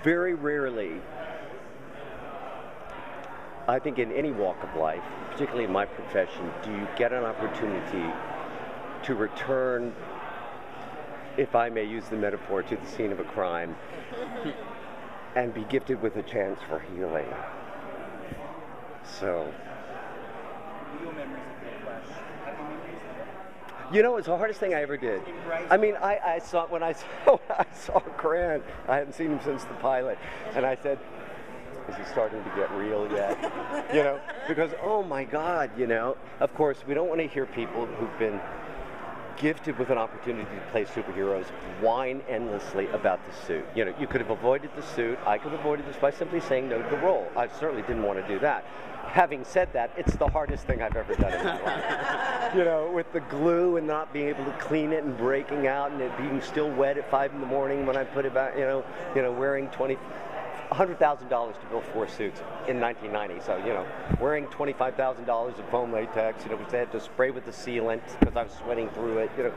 very rarely, I think in any walk of life, particularly in my profession, do you get an opportunity to return, if I may use the metaphor, to the scene of a crime and be gifted with a chance for healing. So, Your memories of the Flash. Happy memories of it? you know, it's the hardest thing I ever did. I mean, I saw when I saw Grant. I hadn't seen him since the pilot, and I said, "Is he starting to get real yet?" You know, because oh my God, you know. Of course, we don't want to hear people who've been gifted with an opportunity to play superheroes whine endlessly about the suit. You know, you could have avoided the suit. I could have avoided this by simply saying no to the role. I certainly didn't want to do that. Having said that, it's the hardest thing I've ever done in my life. You know, with the glue and not being able to clean it and breaking out and it being still wet at 5 in the morning when I put it back, you know, wearing $100,000 to build 4 suits in 1990. So, you know, wearing $25,000 of foam latex, you know, which they had to spray with the sealant because I was sweating through it, you know,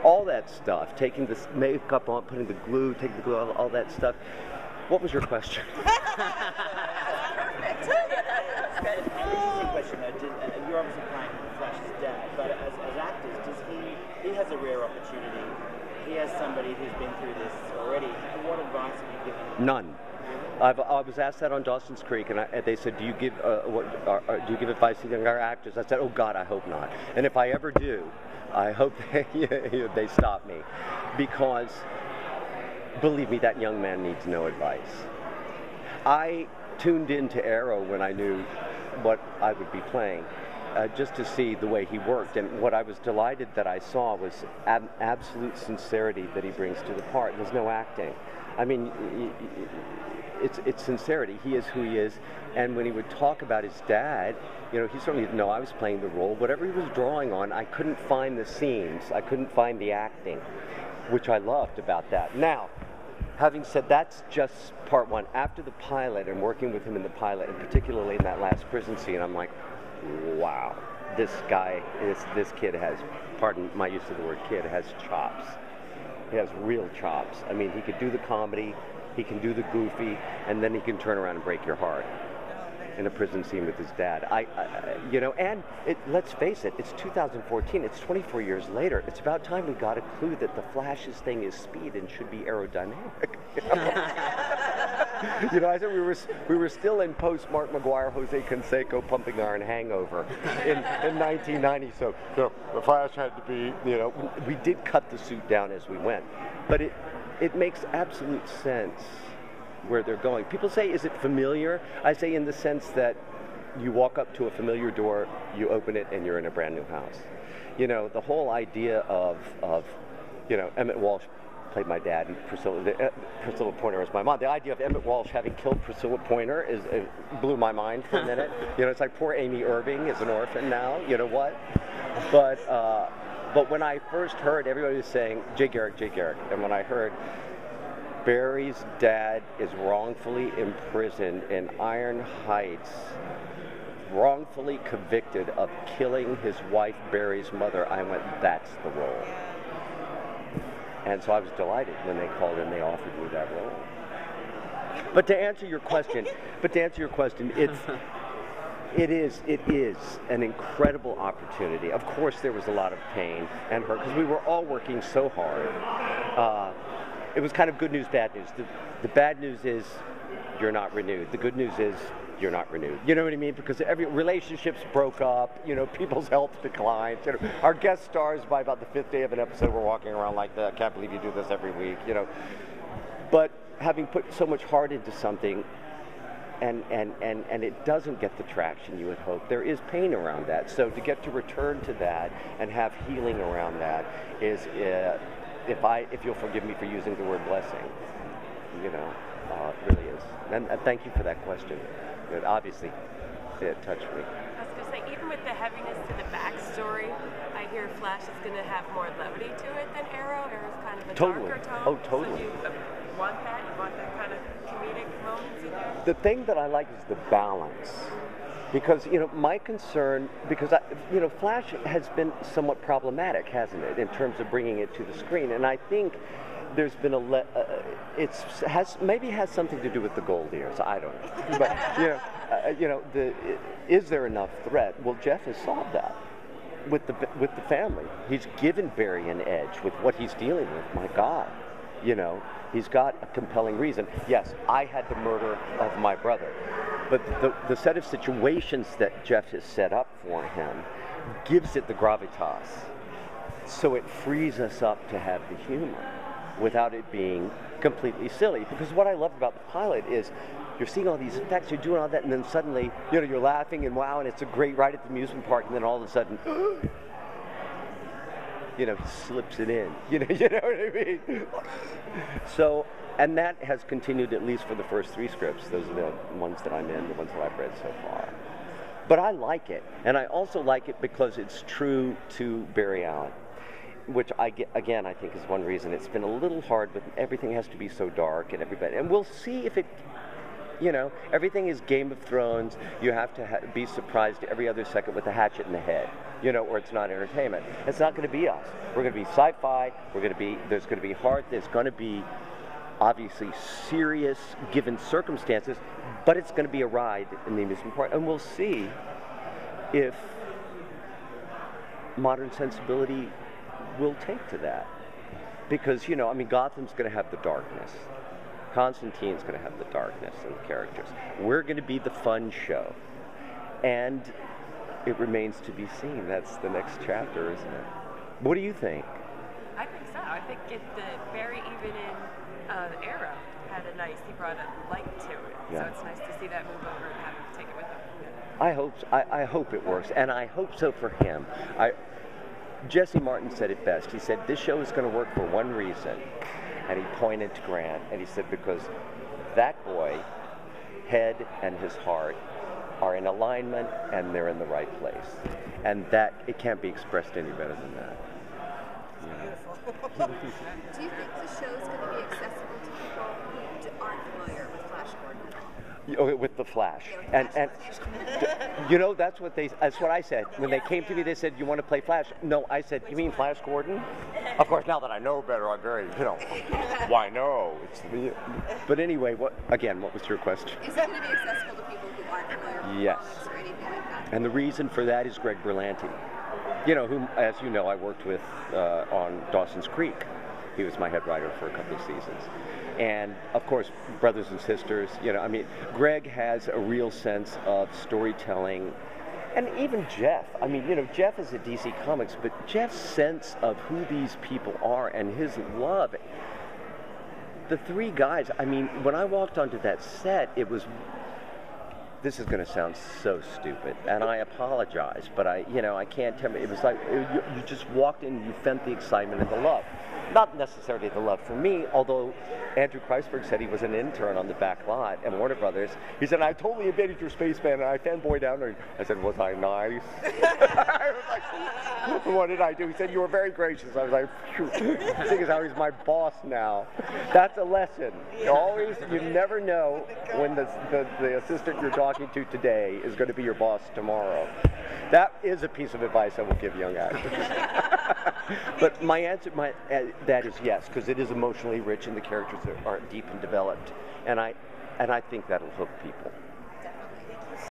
all that stuff, taking the makeup on, putting the glue, taking the glue, all that stuff. What was your question? Interesting question though. You're obviously playing Flash's dad, but as actors, does he has a rare opportunity. He has somebody who's been through this already. What advice have you given? None. I was asked that on Dawson's Creek, and they said, "Do you give do you give advice to younger actors?" I said, "Oh God, I hope not. And if I ever do, I hope they stop me, because believe me, that young man needs no advice." I tuned into Arrow when I knew what I would be playing, just to see the way he worked, and what I was delighted that I saw was absolute sincerity that he brings to the part. There's no acting. I mean, it's sincerity. He is who he is, and when he would talk about his dad, you know, he certainly didn't know I was playing the role. Whatever he was drawing on, I couldn't find the scenes. I couldn't find the acting, which I loved about that. Now, having said that's just part one. After the pilot and working with him in the pilot, and particularly in that last prison scene, I'm like, wow, this guy, this kid has, pardon my use of the word kid, has chops. He has real chops. I mean, he could do the comedy, he can do the goofy, and then he can turn around and break your heart in a prison scene with his dad. You know, and let's face it, it's 2014, it's 24 years later. It's about time we got a clue that the Flash's thing is speed and should be aerodynamic. You know, I said we were still in post Mark McGuire, Jose Canseco pumping iron hangover in 1990. So you know, the Flash had to be, you know, we did cut the suit down as we went, but it makes absolute sense where they're going. People say, is it familiar? I say in the sense that you walk up to a familiar door, you open it, and you're in a brand new house. You know, the whole idea of you know, Emmett Walsh played my dad, and Priscilla Pointer was my mom. The idea of Emmett Walsh having killed Priscilla Pointer blew my mind for a minute. You know, it's like poor Amy Irving is an orphan now. You know what? But when I first heard, everybody was saying Jay Garrick, and when I heard Barry's dad is wrongfully imprisoned in Iron Heights, wrongfully convicted of killing his wife Barry's mother, I went, that's the role. And so I was delighted when they called and they offered me that role. But to answer your question, it is an incredible opportunity. Of course, there was a lot of pain and hurt because we were all working so hard. It was kind of good news, bad news. The bad news is you're not renewed. The good news is you're not renewed. You know what I mean? Because relationships broke up. You know, people's health declined. You know, our guest stars, by about the 5th day of an episode, were walking around like that. I can't believe you do this every week. You know, but having put so much heart into something, and it doesn't get the traction you would hope, there is pain around that. So to get to return to that and have healing around that is, if you'll forgive me for using the word blessing, you know, it really is. And thank you for that question. It obviously touched me. I was going to say, even with the heaviness to the backstory, I hear Flash is going to have more levity to it than Arrow. Arrow's kind of a darker tone. Oh, totally. So do you want that? You want that kind of comedic moments in there? The thing that I like is the balance. Because, you know, my concern, because, you know, Flash has been somewhat problematic, hasn't it, in terms of bringing it to the screen. And I think there's been maybe has something to do with the gold ears. I don't know, but is there enough threat? Well, Jeff has solved that with the family. He's given Barry an edge with what he's dealing with. My God, he's got a compelling reason. Yes, I had the murder of my brother, but the set of situations that Jeff has set up for him gives it the gravitas. So it frees us up to have the humor without it being completely silly. Because what I love about the pilot is you're seeing all these effects, you're doing all that, and then suddenly, you're laughing and wow, and it's a great ride at the amusement park, and then all of a sudden, he slips it in. You know what I mean? So, and that has continued at least for the first 3 scripts. Those are the ones that I'm in, the ones that I've read so far. But I like it, and I also like it because it's true to Barry Allen, which I think is one reason it's been a little hard, but everything has to be so dark and we'll see if it, everything is Game of Thrones. You have to be surprised every other second with a hatchet in the head, or it's not entertainment. It's not going to be us. We're going to be sci-fi. There's going to be heart. There's going to be obviously serious given circumstances, but it's going to be a ride in the amusement park, and we'll see if modern sensibility will take to that. Because, Gotham's going to have the darkness. Constantine's going to have the darkness and the characters. We're going to be the fun show. And it remains to be seen. That's the next chapter, isn't it? What do you think? I think so. I think Barry, even in Arrow, he brought a light to it. Yeah. So it's nice to see that move over and have him take it with him. I hope it works, and I hope so for him. Jesse Martin said it best. He said, this show is going to work for one reason. And he pointed to Grant, and he said, because that boy, head and his heart, are in alignment, and they're in the right place. And that, it can't be expressed any better than that. Do you think the show's going to be accessible to people who aren't familiar with Flash Gordon at all? With the Flash, and that's what I said when they came to me. They said, "You want to play Flash?" No, I said, "You mean Flash Gordon?" Of course, now that I know better, I'm very, why no? But anyway, what was your question? Is it going to be accessible to people who aren't familiar with comics or anything like that? And the reason for that is Greg Berlanti, whom, as you know, I worked with on Dawson's Creek. He was my head writer for a couple of seasons. And, of course, brothers and sisters, Greg has a real sense of storytelling. And even Jeff. Jeff is at DC Comics, but Jeff's sense of who these people are and his love. The 3 guys, when I walked onto that set, it was... This is going to sound so stupid, and I apologize, but I can't tell you. It was like you just walked in, you felt the excitement and the love. Not necessarily the love for me, although Andrew Kreisberg said he was an intern on the back lot at Warner Brothers. He said, I totally invaded your spaceman, and I fanboyed down there. I said, was I nice? I was like, what did I do? He said, you were very gracious. I was like, phew. The thing is how he's my boss now. That's a lesson. You never know when the assistant you're talking to today is going to be your boss tomorrow. That is a piece of advice I will give young actors. But my answer, that is yes, because it is emotionally rich and the characters are deep and developed, and I think that'll hook people.